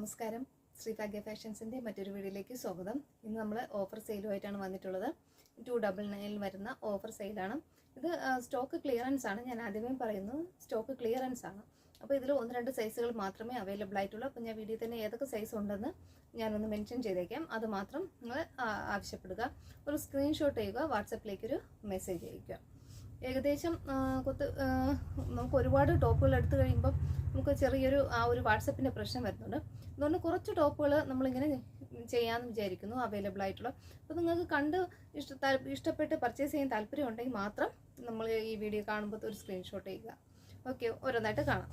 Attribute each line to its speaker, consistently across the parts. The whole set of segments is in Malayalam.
Speaker 1: നമസ്കാരം. ശ്രീഭാഗ്യ ഫാഷൻസിൻ്റെ മറ്റൊരു വീഡിയോയിലേക്ക് സ്വാഗതം. ഇന്ന് നമ്മൾ ഓഫർ സെയിലുമായിട്ടാണ് വന്നിട്ടുള്ളത്. 299 വരുന്ന ഓഫർ സെയിലാണ്. ഇത് സ്റ്റോക്ക് ക്ലിയറൻസ് ആണ്. ഞാൻ ആദ്യമേ പറയുന്നു സ്റ്റോക്ക് ക്ലിയറൻസ് ആണ്. അപ്പോൾ ഇതിൽ 1-2 സൈസുകൾ മാത്രമേ അവൈലബിൾ ആയിട്ടുള്ളൂ. അപ്പോൾ ഞാൻ വീഡിയോ തന്നെ ഏതൊക്കെ സൈസ് ഉണ്ടെന്ന് ഞാനൊന്ന് മെൻഷൻ ചെയ്തേക്കാം. അത് മാത്രം നിങ്ങൾ ആവശ്യപ്പെടുക. ഒരു സ്ക്രീൻഷോട്ട് ചെയ്യുക, വാട്സപ്പിലേക്കൊരു മെസ്സേജ് അയക്കുക. ഏകദേശം നമുക്ക് ഒരുപാട് ടോപ്പുകൾ എടുത്തു കഴിയുമ്പോൾ നമുക്ക് ചെറിയൊരു ഒരു വാട്സപ്പിൻ്റെ പ്രശ്നം വരുന്നുണ്ട്. അതുകൊണ്ട് കുറച്ച് ടോപ്പുകൾ നമ്മളിങ്ങനെ ചെയ്യാമെന്ന് വിചാരിക്കുന്നു അവൈലബിൾ ആയിട്ടുള്ള. അപ്പോൾ നിങ്ങൾക്ക് കണ്ട് ഇഷ്ടപ്പെട്ട് പർച്ചേസ് ചെയ്യാൻ താല്പര്യം ഉണ്ടെങ്കിൽ മാത്രം നമ്മൾ ഈ വീഡിയോ കാണുമ്പോൾ ഒരു സ്ക്രീൻഷോട്ട് ചെയ്യുക. ഓക്കെ, ഓരോന്നായിട്ട് കാണാം.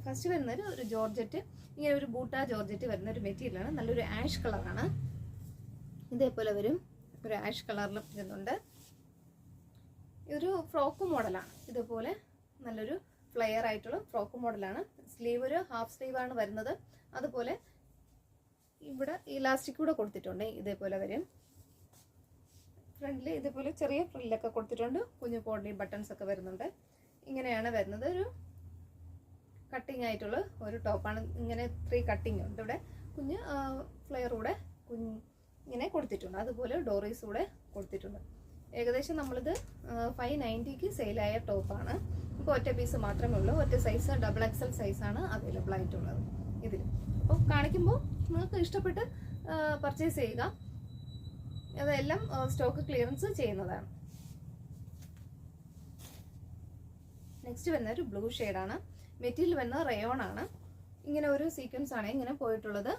Speaker 1: ഫസ്റ്റ് വരുന്നത് ഒരു ജോർജറ്റ്, ഇങ്ങനെ ഒരു ബൂട്ട ജോർജറ്റ് വരുന്ന ഒരു മെറ്റീരിയലാണ്. നല്ലൊരു ആഷ് കളറാണ്. ഇതേപോലെ വരും, ഒരു ആഷ് കളറിൽ വരുന്നുണ്ട്. ഇതൊരു ഫ്രോക്ക് മോഡലാണ്. ഇതുപോലെ നല്ലൊരു ഫ്ലെയർ ആയിട്ടുള്ള ഫ്രോക്ക് മോഡലാണ്. സ്ലീവ് ഒരു ഹാഫ് സ്ലീവാണ് വരുന്നത്. അതുപോലെ ഇവിടെ ഇലാസ്റ്റിക് കൂടെ കൊടുത്തിട്ടുണ്ട്. ഇതേപോലെ വരും. ഫ്രണ്ടിൽ ഇതേപോലെ ചെറിയ ഫ്രില്ലൊക്കെ കൊടുത്തിട്ടുണ്ട്. കുഞ്ഞു പോണ്ടി ബട്ടൺസ് ഒക്കെ വരുന്നുണ്ട്. ഇങ്ങനെയാണ് വരുന്നത്. ഒരു കട്ടിങ് ആയിട്ടുള്ള ഒരു ടോപ്പാണ്. ഇങ്ങനെ 3 കട്ടിങ് ഉണ്ട്. ഇവിടെ കുഞ്ഞ് ഫ്ലെയർ കൂടെ ഇങ്ങനെ കൊടുത്തിട്ടുണ്ട്. അതുപോലെ ഡോറീസ് കൂടെ കൊടുത്തിട്ടുണ്ട്. ഏകദേശം നമ്മളിത് 590ക്ക് സെയിലായ ടോപ്പാണ്. ഇപ്പോൾ ഒറ്റ പീസ് മാത്രമേ ഉള്ളൂ. ഒറ്റ സൈസ് XXL സൈസാണ് അവൈലബിൾ ആയിട്ടുള്ളത് ഇതിൽ. അപ്പോൾ കാണിക്കുമ്പോൾ നിങ്ങൾക്ക് ഇഷ്ടപ്പെട്ട് പർച്ചേസ് ചെയ്യുക. അതെല്ലാം സ്റ്റോക്ക് ക്ലിയറൻസ് ചെയ്യുന്നതാണ്. നെക്സ്റ്റ് വരുന്ന ഒരു ബ്ലൂ ഷെയ്ഡാണ്. മെറ്റീരിയൽ വരുന്നത് റയോൺ ആണ്. ഇങ്ങനെ ഒരു സീക്വൻസ് ആണ് ഇങ്ങനെ പോയിട്ടുള്ളത്.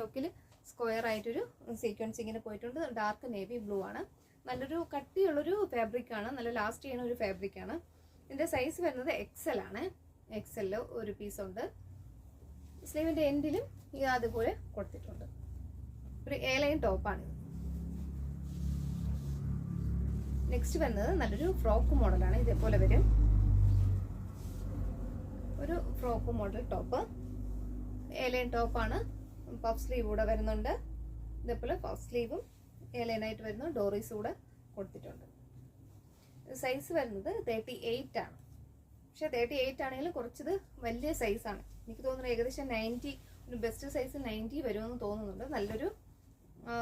Speaker 1: യോക്കിൽ സ്ക്വയർ ആയിട്ടൊരു സീക്വൻസ് ഇങ്ങനെ പോയിട്ടുണ്ട്. ഡാർക്ക് നേവി ബ്ലൂ ആണ്. നല്ലൊരു കട്ടിയുള്ളൊരു ഫാബ്രിക്കാണ്. നല്ല ലാസ്റ്റ് ചെയ്യുന്ന ഒരു ഫാബ്രിക്കാണ്. ഇതിൻ്റെ സൈസ് വരുന്നത് XL ആണ്. XL ഒരു പീസ് ഉണ്ട്. സ്ലീവിൻ്റെ എൻഡിലും ഇത് അതുപോലെ കൊടുത്തിട്ടുണ്ട്. ഒരു A-ലൈൻ ടോപ്പാണ്. നെക്സ്റ്റ് വരുന്നത് നല്ലൊരു ഫ്രോക്ക് മോഡലാണ്. ഇതേപോലെ വരും ഒരു ഫ്രോക്ക് മോഡൽ ടോപ്പ്. A-ലൈൻ ടോപ്പാണ്. പഫ് സ്ലീവ് കൂടെ വരുന്നുണ്ട്. ഇതേപോലെ പഫ് സ്ലീവും A-ലൈനായിട്ട് വരുന്നു. ഡോറീസ് കൂടെ കൊടുത്തിട്ടുണ്ട്. സൈസ് വരുന്നത് 38 ആണ്. പക്ഷെ 38 ആണെങ്കിലും കുറച്ചത് വലിയ സൈസാണ്. എനിക്ക് തോന്നുന്നു ഏകദേശം 90, ഒരു ബെസ്റ്റ് സൈസ് 90 വരുമെന്ന് തോന്നുന്നുണ്ട്. നല്ലൊരു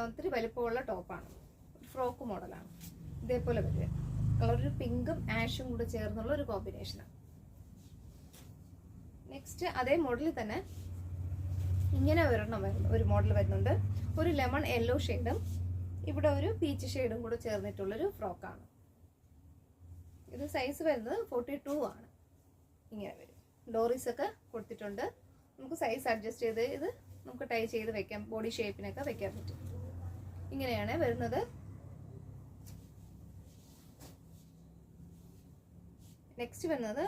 Speaker 1: ഇത്തിരി വലിപ്പമുള്ള ടോപ്പാണ്. ഫ്രോക്ക് മോഡലാണ്. ഇതേപോലെ വരിക. കളറൊരു പിങ്കും ആഷും കൂടെ ചേർന്നുള്ള ഒരു കോമ്പിനേഷനാണ്. നെക്സ്റ്റ് അതേ മോഡലിൽ തന്നെ ഇങ്ങനെ ഒരു മോഡൽ വരുന്നുണ്ട്. ഒരു ലെമൺ യെല്ലോ ഷെയ്ഡും ഇവിടെ ഒരു പീച്ച് ഷെയ്ഡും കൂടെ ചേർന്നിട്ടുള്ളൊരു ഫ്രോക്കാണ്. ഇത് സൈസ് വരുന്നത് 42 ആണ്. ഇങ്ങനെ വരും. ഡോറീസ് ഒക്കെ കൊടുത്തിട്ടുണ്ട്. നമുക്ക് സൈസ് അഡ്ജസ്റ്റ് ചെയ്ത് ഇത് നമുക്ക് ടൈ ചെയ്ത് വെക്കാം. ബോഡി ഷേപ്പിനൊക്കെ വെക്കാൻ പറ്റും. ഇങ്ങനെയാണ് വരുന്നത്. നെക്സ്റ്റ് വരുന്നത്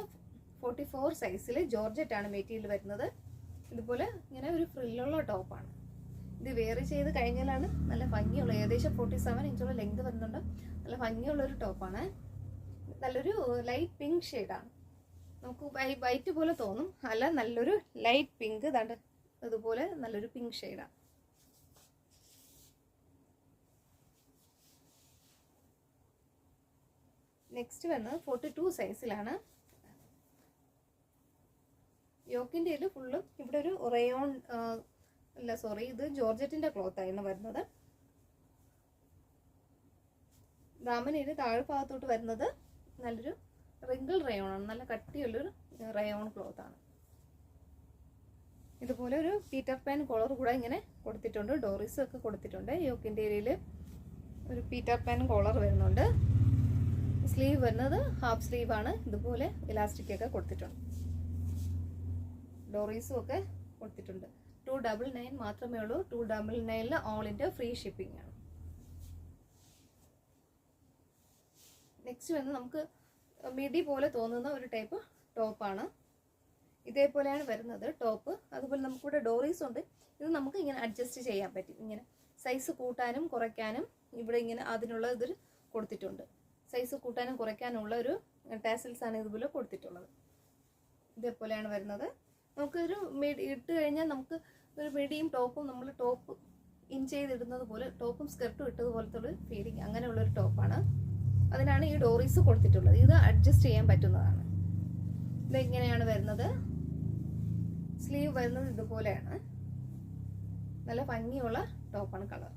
Speaker 1: 44 സൈസിൽ ജോർജറ്റ് ആണ് മെറ്റീരിയൽ വരുന്നത്. ഇതുപോലെ ഇങ്ങനെ ഒരു ഫ്രില്ലുള്ള ടോപ്പാണ്. ഇത് വെയർ ചെയ്ത് കഴിഞ്ഞാലാണ് നല്ല ഭംഗിയുള്ള, ഏകദേശം 47 ഇഞ്ചുള്ള ലെങ്ത് വരുന്നുണ്ട്. നല്ല ഭംഗിയുള്ളൊരു ടോപ്പാണ്. നല്ലൊരു ലൈറ്റ് പിങ്ക് ഷെയ്ഡാണ്. നമുക്ക് വൈറ്റ് പോലെ തോന്നും, അല്ല നല്ലൊരു ലൈറ്റ് പിങ്ക്. ദാണ്ട് അതുപോലെ നല്ലൊരു പിങ്ക് ഷെയ്ഡാണ്. നെക്സ്റ്റ് വരുന്നത് 42 സൈസിലാണ്. യോക്കിൻ്റെ ഫുള്ളും ഇവിടെ ഒരു റയോൺ ഇത് ജോർജറ്റിന്റെ ക്ലോത്ത് ആയിരുന്നു വരുന്നത്. ദാമനയിൽ താഴെ ഭാഗത്തോട്ട് വരുന്നത് നല്ലൊരു റിങ്കിൾ റയോൺ ആണ്. നല്ല കട്ടിയുള്ളൊരു റയോൺ ക്ലോത്ത് ആണ്. ഇതുപോലെ ഒരു പീറ്റർ പാൻ കോളർ കൂടെ ഇങ്ങനെ കൊടുത്തിട്ടുണ്ട്. ഡോറീസ് ഒക്കെ കൊടുത്തിട്ടുണ്ട്. യോക്കിൻ്റെ ഏരിയയിൽ ഒരു പീറ്റർ പാൻ കോളർ വരുന്നുണ്ട്. സ്ലീവ് വരുന്നത് ഹാഫ് സ്ലീവ് ആണ്. ഇതുപോലെ ഇലാസ്റ്റിക് ഒക്കെ കൊടുത്തിട്ടുണ്ട്. ഡോറീസും ഒക്കെ കൊടുത്തിട്ടുണ്ട്. 299 മാത്രമേ ഉള്ളൂ. 299 ഓൾ ഇന്ത്യ ഫ്രീ ഷിപ്പിംഗ് ആണ്. നെക്സ്റ്റ് വന്ന് നമുക്ക് മിഡി പോലെ തോന്നുന്ന ഒരു ടൈപ്പ് ടോപ്പാണ്. ഇതേപോലെയാണ് വരുന്നത് ടോപ്പ്. അതുപോലെ നമുക്കിവിടെ ഡോറീസ് ഉണ്ട്. ഇത് നമുക്ക് ഇങ്ങനെ അഡ്ജസ്റ്റ് ചെയ്യാൻ പറ്റും. ഇങ്ങനെ സൈസ് കൂട്ടാനും കുറയ്ക്കാനും ഇവിടെ ഇങ്ങനെ അതിനുള്ള ഇത് കൊടുത്തിട്ടുണ്ട്. സൈസ് കൂട്ടാനും കുറയ്ക്കാനുള്ള ഒരു ടാസിൽസ് ആണ് ഇതുപോലെ കൊടുത്തിട്ടുള്ളത്. ഇതേപോലെയാണ് വരുന്നത്. നമുക്കൊരു ഇട്ട് കഴിഞ്ഞാൽ നമുക്ക് ഒരു മിഡിയും ടോപ്പും നമ്മൾ ടോപ്പ് ഇൻ ചെയ്തിടുന്നത് പോലെ ടോപ്പും സ്കർട്ടും ഇട്ടതുപോലത്തെ ഒരു ഫീലിംഗ്, അങ്ങനെയുള്ളൊരു ടോപ്പാണ്. അതിനാണ് ഈ ഡോറീസ് കൊടുത്തിട്ടുള്ളത്. ഇത് അഡ്ജസ്റ്റ് ചെയ്യാൻ പറ്റുന്നതാണ്. ഇതെങ്ങനെയാണ് വരുന്നത്. സ്ലീവ് വരുന്നത് ഇതുപോലെയാണ്. നല്ല ഭംഗിയുള്ള ടോപ്പാണ്. കളർ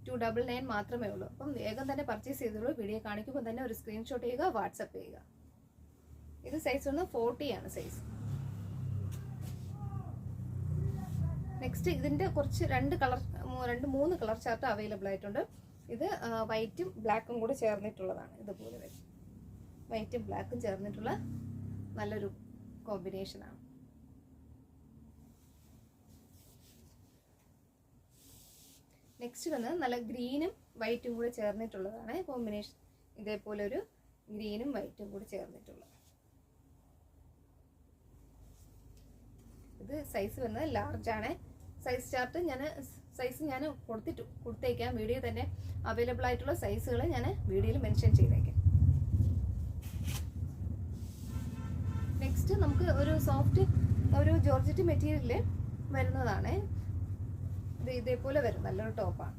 Speaker 1: 299 മാത്രമേ ഉള്ളൂ. അപ്പം വേഗം തന്നെ പർച്ചേസ് ചെയ്തോളൂ. വീഡിയോ കാണിക്കുമ്പോൾ തന്നെ ഒരു സ്ക്രീൻഷോട്ട് ചെയ്യുക, വാട്സപ്പ് ചെയ്യുക. ഇത് സൈസ് വന്ന് 40 ആണ് സൈസ്. നെക്സ്റ്റ് ഇതിൻ്റെ കുറച്ച് 2-3 കളർ ചാർട്ട് അവൈലബിൾ ആയിട്ടുണ്ട്. ഇത് വൈറ്റും ബ്ലാക്കും കൂടെ ചേർന്നിട്ടുള്ളതാണ്. ഇതുപോലെ വരും. വൈറ്റും ബ്ലാക്കും ചേർന്നിട്ടുള്ള നല്ലൊരു കോമ്പിനേഷനാണ്. നെക്സ്റ്റ് വന്നത് നല്ല ഗ്രീനും വൈറ്റും കൂടെ ചേർന്നിട്ടുള്ളതാണ് കോമ്പിനേഷൻ. ഇതേപോലെ ഒരു ഗ്രീനും വൈറ്റും കൂടെ ചേർന്നിട്ടുള്ളത്. ഇത് സൈസ് വന്നത് ലാർജ് ആണ്. സൈസ് ചാർട്ട് ഞാൻ കൊടുത്തേക്കാം. വീഡിയോ തന്നെ അവൈലബിൾ ആയിട്ടുള്ള സൈസുകൾ ഞാൻ വീഡിയോയിൽ മെൻഷൻ ചെയ്തേക്കാം. നെക്സ്റ്റ് നമുക്ക് ഒരു സോഫ്റ്റ് ഒരു ജോർജറ്റ് മെറ്റീരിയലിൽ വരുന്നതാണ്. ഇത് ഇതേപോലെ വരും. നല്ലൊരു ടോപ്പാണ്.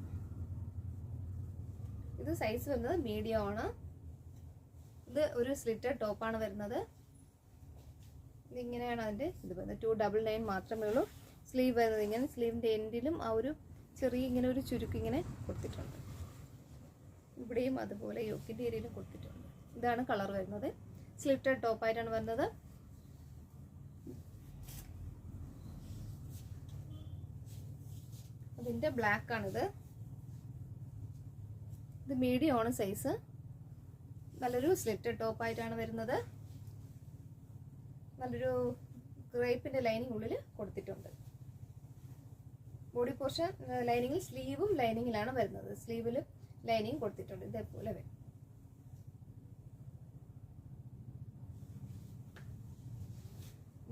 Speaker 1: ഇത് സൈസ് വരുന്നത് മീഡിയം ആണ്. ഇത് ഒരു സ്ലിറ്റഡ് ടോപ്പാണ് വരുന്നത്. ഇതിങ്ങനെയാണ് അതിൻ്റെ ഇത് വരുന്നത്. 299 മാത്രമേ ഉള്ളൂ. സ്ലീവ് വരുന്നത് ഇങ്ങനെ. സ്ലീവിൻ്റെ എൻഡിലും ആ ഒരു ചെറിയ ഇങ്ങനെ ഒരു ചുരുക്ക് ഇങ്ങനെ കൊടുത്തിട്ടുണ്ട്. ഇവിടെയും അതുപോലെ യോക്കിൻ്റെ ഏരിയയിലും കൊടുത്തിട്ടുണ്ട്. ഇതാണ് കളർ വരുന്നത്. സ്ലിറ്റഡ് ടോപ്പായിട്ടാണ് വരുന്നത്. അതിൻ്റെ ബ്ലാക്ക് ആണിത്. ഇത് മീഡിയം ആണ് സൈസ്. നല്ലൊരു സ്ലിറ്റഡ് ടോപ്പായിട്ടാണ് വരുന്നത്. നല്ലൊരു ക്രേപ്പിൻ്റെ ലൈനിങ് ഉള്ളിൽ കൊടുത്തിട്ടുണ്ട്. ബോഡി പോർഷൻ ലൈനിങ്ങിൽ സ്ലീവും ലൈനിങ്ങിലാണ് വരുന്നത്. സ്ലീവിൽ ലൈനിങ് കൊടുത്തിട്ടുണ്ട്. ഇതേപോലെ വരും.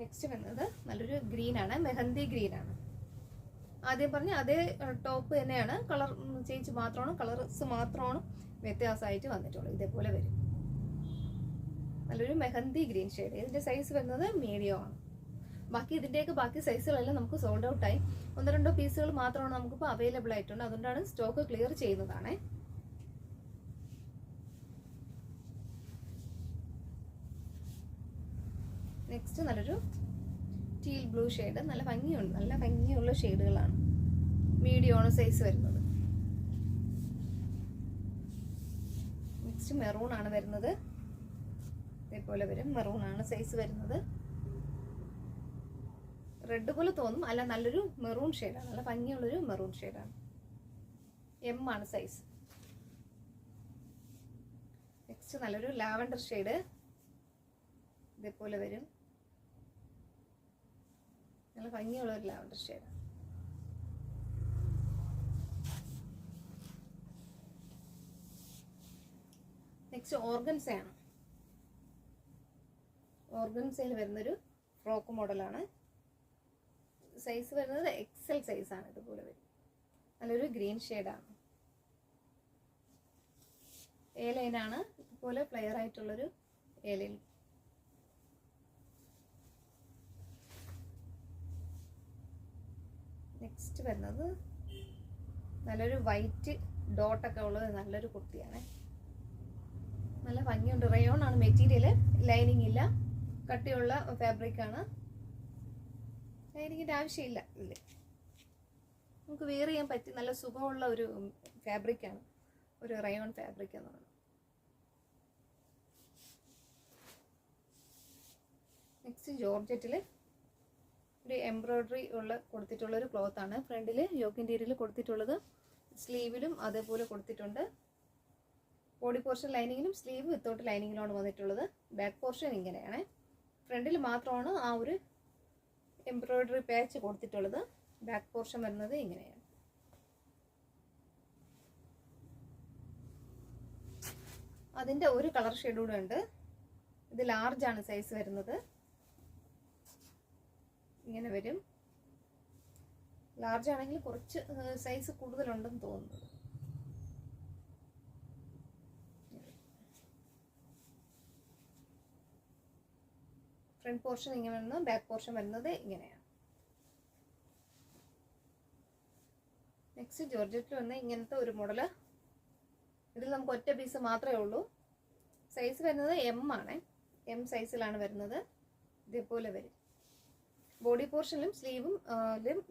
Speaker 1: നെക്സ്റ്റ് വരുന്നത് നല്ലൊരു ഗ്രീനാണ്. മെഹന്തി ഗ്രീനാണ്. ആദ്യം പറഞ്ഞ അതേ ടോപ്പ് തന്നെയാണ്. കളർ ചേഞ്ച് മാത്രമാണ്. കളർസ് മാത്രമാണ് വ്യത്യാസമായിട്ട് വന്നിട്ടുള്ളത്. ഇതേപോലെ വരും. നല്ലൊരു മെഹന്തി ഗ്രീൻ ഷെയ്ഡ്. ഇതിൻ്റെ സൈസ് വരുന്നത് മീഡിയം ആണ്. ബാക്കി സൈസുകളെല്ലാം നമുക്ക് സോൾഡ് ഔട്ടായി. 1-2 പീസുകൾ മാത്രമാണ് നമുക്കിപ്പോൾ അവൈലബിൾ ആയിട്ടുണ്ട്. അതുകൊണ്ടാണ് സ്റ്റോക്ക് ക്ലിയർ ചെയ്യുന്നതാണ്. നെക്സ്റ്റ് നല്ലൊരു ടീൽ ബ്ലൂ ഷെയ്ഡ്. നല്ല ഭംഗിയുള്ള ഷെയ്ഡുകളാണ്. മീഡിയം ആണ് സൈസ് വരുന്നത്. നെക്സ്റ്റ് മെറൂൺ ആണ് വരുന്നത്. ഇതേപോലെ വരും. മെറൂൺ ആണ് സൈസ് വരുന്നത്. റെഡ് പോലെ തോന്നും, അല്ല നല്ലൊരു മെറൂൺ ഷെയ്ഡാണ്. നല്ല ഭംഗിയുള്ളൊരു മെറൂൺ ഷെയ്ഡാണ്. M ആണ് സൈസ്. നെക്സ്റ്റ് നല്ലൊരു ലാവൻഡർ ഷെയ്ഡ്. ഇതേപോലെ വരും. നല്ല ഭംഗിയുള്ളൊരു ലാവൻഡർ ഷെയ്ഡാണ്. നെക്സ്റ്റ് ഓർഗൻസയാണ്. ഓർഗൻസയിൽ വരുന്നൊരു ഫ്രോക്ക് മോഡലാണ്. സൈസ് വരുന്നത് XL സൈസാണ്. ഇതുപോലെ വരും. നല്ലൊരു ഗ്രീൻ ഷെയ്ഡാണ്. എ ലൈനാണ്. ഇതുപോലെ ഫ്ലെയർ ആയിട്ടുള്ളൊരു എ ലൈൻ. നെക്സ്റ്റ് വരുന്നത് നല്ലൊരു വൈറ്റ് ഡോട്ടൊക്കെ ഉള്ളത് നല്ലൊരു കുർത്തിയാണ്. നല്ല ഭംഗിയുണ്ട്. റയോൺ ആണ് മെറ്റീരിയൽ. ലൈനിങ് ഇല്ല. കട്ടിയുള്ള ഫാബ്രിക്കാണ്. ലൈനിങ്ങിൻ്റെ ആവശ്യമില്ല. ഇല്ല, നമുക്ക് വെയർ ചെയ്യാൻ പറ്റി നല്ല സുഖമുള്ള ഒരു ഫാബ്രിക്കാണ്. ഒരു റയോൺ ഫാബ്രിക് എന്ന് പറയുന്നത്. നെക്സ്റ്റ് ജോർജറ്റിൽ ഒരു എംബ്രോയ്ഡറി കൊടുത്തിട്ടുള്ളൊരു ക്ലോത്താണ്. ഫ്രണ്ടിൽ യോക്ക് ഇൻറ്റീരിയറിൽ കൊടുത്തിട്ടുള്ളത്. സ്ലീവിലും അതേപോലെ കൊടുത്തിട്ടുണ്ട്. ബോഡി പോർഷൻ ലൈനിങ്ങിലും സ്ലീവ് വിത്തൗട്ട് ലൈനിങ്ങിലാണ് വന്നിട്ടുള്ളത്. ബാക്ക് പോർഷൻ ഇങ്ങനെയാണ്. ഫ്രണ്ടിൽ മാത്രമാണ് ആ ഒരു എംബ്രോയ്ഡറി പാച്ച് കൊടുത്തിട്ടുള്ളത്. ബാക്ക് പോർഷൻ വരുന്നത് ഇങ്ങനെയാണ്. അതിൻ്റെ ഒരു കളർ ഷെയ്ഡ് കൂടെ ഉണ്ട്. ഇത് ലാർജ് ആണ് സൈസ് വരുന്നത്. ഇങ്ങനെ വരും. ലാർജ് ആണെങ്കിൽ കുറച്ച് സൈസ് കൂടുതലുണ്ടെന്ന് തോന്നുന്നത്. ഫ്രണ്ട് പോർഷൻ ഇങ്ങനെ വരുന്നു. ബാക്ക് പോർഷൻ വരുന്നത് ഇങ്ങനെയാണ്. നെക്സ്റ്റ് ജോർജറ്റിൽ വന്ന ഇങ്ങനത്തെ ഒരു മോഡല്. ഇതിൽ നമുക്ക് ഒറ്റ പീസ് മാത്രമേ ഉള്ളൂ. സൈസ് വരുന്നത് M ആണ്. M സൈസിലാണ് വരുന്നത്. ഇതേപോലെ വരും. ബോഡി പോർഷനിലും സ്ലീവും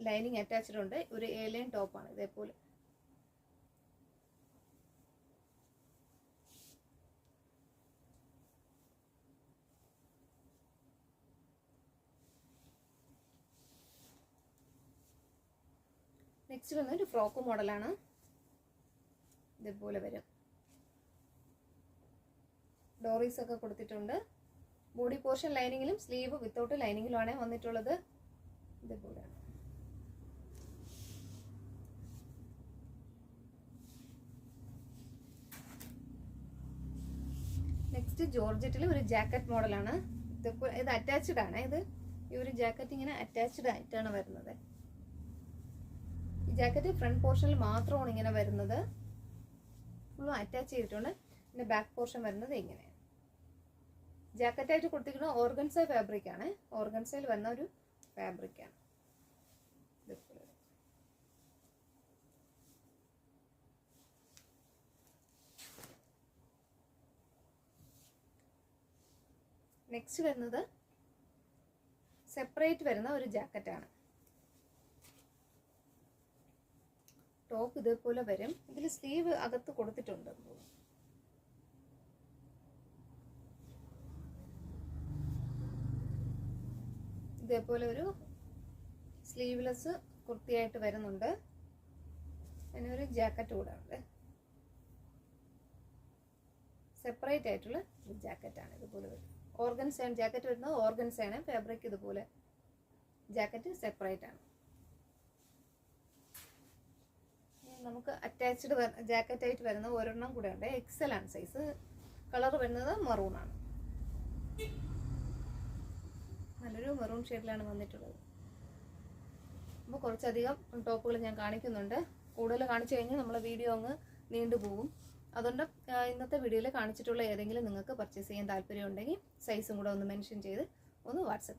Speaker 1: ലൈനിങ് അറ്റാച്ച്ഡ് ഉണ്ട്. ഒരു എ ലൈൻ ടോപ്പാണ് ഇതേപോലെ. നെക്സ്റ്റ് വന്ന ഒരു ഫ്രോക്ക് മോഡലാണ്. ഇതേപോലെ വരും. ഡോറീസ് ഒക്കെ കൊടുത്തിട്ടുണ്ട്. ബോഡി പോർഷൻ ലൈനിങ്ങിലും സ്ലീവ് വിത്തൗട്ട് ലൈനിങ്ങിലുമാണ് വന്നിട്ടുള്ളത്. ഇതേപോലെയാണ്. നെക്സ്റ്റ് ജോർജറ്റിൽ ഒരു ജാക്കറ്റ് മോഡലാണ്. ഇത് അറ്റാച്ച്ഡ് ആണ്. ഈ ഒരു ജാക്കറ്റ് ഇങ്ങനെ അറ്റാച്ച്ഡ് ആയിട്ടാണ് വരുന്നത്. ഈ ജാക്കറ്റ് ഫ്രണ്ട് പോർഷനിൽ മാത്രമാണ് ഇങ്ങനെ വരുന്നത്. ഫുള്ളും അറ്റാച്ച് ചെയ്തിട്ടുണ്ട്. പിന്നെ ബാക്ക് പോർഷൻ വരുന്നത് ഇങ്ങനെയാണ്. ജാക്കറ്റായിട്ട് കൊടുത്തിരിക്കുന്ന ഓർഗൻസ ഫാബ്രിക് ആണ്. ഓർഗൻസയിൽ വരുന്ന ഒരു ഫാബ്രിക് ആണ്. നെക്സ്റ്റ് വരുന്നത് സെപ്പറേറ്റ് വരുന്ന ഒരു ജാക്കറ്റാണ്. ടോപ്പ് ഇതേപോലെ വരും. ഇതിൽ സ്ലീവ് അകത്ത് കൊടുത്തിട്ടുണ്ട്. ഇതേപോലെ ഒരു സ്ലീവ്ലെസ് കുർത്തിയായിട്ട് വരുന്നുണ്ട്. പിന്നെ ഒരു ജാക്കറ്റ് കൂടെ ഉണ്ട്. സെപ്പറേറ്റ് ആയിട്ടുള്ള ഒരു ജാക്കറ്റാണ്. ഇതുപോലെ വരും. ഓർഗൻസയാണ് ജാക്കറ്റ് വരുന്നത്. ഓർഗൻസയാണ് ഫാബ്രിക്. ഇതുപോലെ ജാക്കറ്റ് സെപ്പറേറ്റ് ആണ്. നമുക്ക് അറ്റാച്ച്ഡ് ജാക്കറ്റ് ആയിട്ട് വരുന്ന ഒരെണ്ണം കൂടെ ഉണ്ട്. എക്സൽ ആണ് സൈസ്. കളർ വരുന്നത് മെറൂൺ ആണ്. നല്ലൊരു മെറൂൺ ഷെയ്ഡിലാണ് വന്നിട്ടുള്ളത്. അപ്പോൾ കുറച്ചധികം ടോപ്പുകൾ ഞാൻ കാണിക്കുന്നുണ്ട്. കൂടുതൽ കാണിച്ചു കഴിഞ്ഞാൽ നമ്മളെ വീഡിയോ അങ്ങ് നീണ്ടുപോകും. അതുകൊണ്ട് ഇന്നത്തെ വീഡിയോയിൽ കാണിച്ചിട്ടുള്ള ഏതെങ്കിലും നിങ്ങൾക്ക് പർച്ചേസ് ചെയ്യാൻ താല്പര്യം ഉണ്ടെങ്കിൽ സൈസും കൂടെ ഒന്ന് മെൻഷൻ ചെയ്ത് ഒന്ന് വാട്സപ്പ്